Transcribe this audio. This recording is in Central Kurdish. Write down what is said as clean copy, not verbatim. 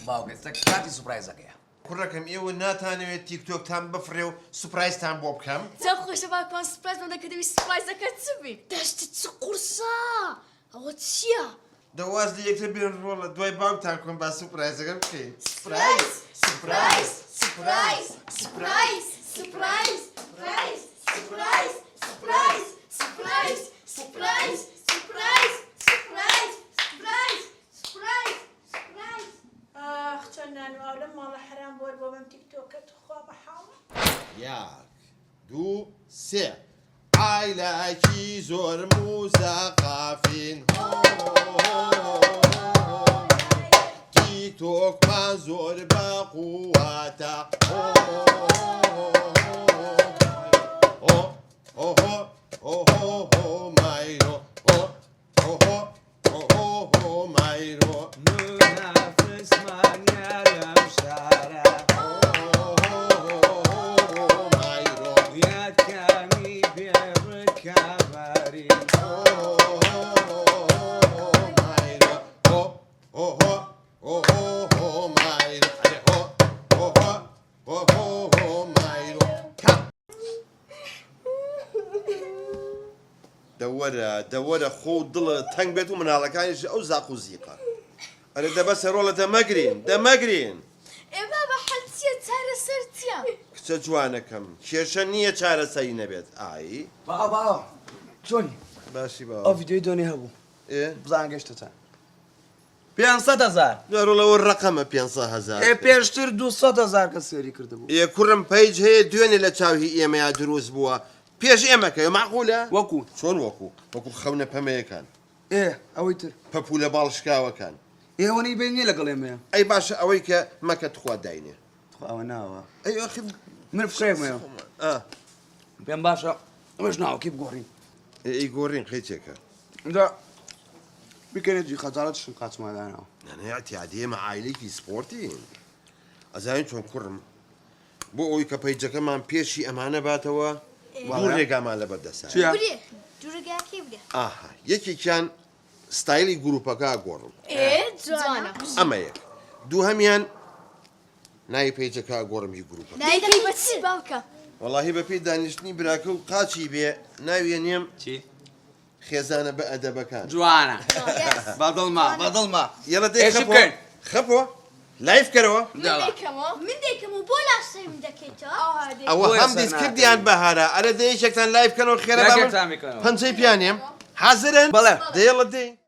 باوکێت کاتی سوپرایزەکەیە. کوڕەکەم ئێوە ناتانەوێت تیکتۆکتان بفرێ و سوپرایزتان بۆ بکەم؟ جا خۆشە باکان سوپرایزم دەکەدەوی سوپرایزەکە چ بی؟ دەشتی چ قورسا؟ ئەوە چییە؟ دەواز لە یەکتر بێن ڕۆڵە دوای باوکتان کۆم با سوپرایزەکە بکەین. سوپرایز! سوپرایز! سوپرایز! سوپرایز! سوپرایز! سوپرایز! سوپرایز! سوپرایز! سوپرایز! سوپرایز! سوپرایز! سوپرایز! سوپرایز! سوپرایز! سوپرایز! ئاخ چەند نانواو لەم ماڵە حرام بۆر بۆ بەم تیکتۆکەت خوا بەحاڵە. یاک دوو سێ عایلاکی زۆر موزەقافین تیکتۆکمان زۆر بەقووەتە مایرۆ مایرۆ منافسمانە لەم شارە یادکامی پێ بکەبەری دەوەرە خۆ دڵە تەنگ بێت و مناڵەکانیش ئەو زاق و زیقە ئەرێ دەبەسە ڕۆڵە دەمەگرین ئێمە بە حەلچیە چارەسەر چییە؟ کچە جوانەکەم کێشە نییە چارەسەری نەبێت ئایی باو چۆنی؟ باشی ئەو باوە ڤیدیۆی دۆنی هەبوو بزان گەشتتان 500,000 دەڕۆڵەوە ڕقەمە 500,000 پێشتر 200,000 کە سێری کردبوو. کوڕم پەیج هەیە دوێنێ لە چاوی ئێمەیا دروست بووە پێش ئێمەکە معقولە؟ وەکو چۆن وەکو خەونە پەمەیەکان ئەوەی تر پەپولە باڵشکاوەکان ئێوەی بینێ لەگەڵ ئێمەیە ئەی باشە ئەوەی کە مەکە تخوا داینێ ئەوە ناوە ئەی ئەخی من فشێمەوە پێم باشە ئەوەش ناوەکی بگۆڕین ئەی گۆڕین خێچێکە دا بکەنێتی خەجاڵەتشم قاچمادانەوە نانەیەتیادێمە عیلێکی سپۆرتین ئەزانین چۆن کوڕم بۆ ئەوی کە پەیجەکەمان پێشی ئەمانە باتەوە دوو ڕێگامان لە بەردەسا دوورگاکی بگە. ئاها یەکێکیان ستایلی گروپەکە گۆڕم جوانە. ئەمە یەک دوو هەمیان ناوی پەیجەکە گۆڕمی گروپە دایکەی بە چی باوکە؟ وەڵاهی بە پێی دانیشتنی براکە و قاچی بێ ناویە نێم چی؟ خێزانە بە ئەدەبەکان جوانە بەدڵما یەڵە ئێش بکەین. خەپۆ لایف کەرەوە من دێکەمەوە بۆ لاشەی من دەکەیتەوە؟ ئەوە هەم دیسکردیان بەهارە ئەرە دەیەکێکتان لایف کەنەوە خێرە یەکێکتان بکەنەوە. پەنجەی پیانێم حازرن بەڵێ دەیەڵە دێ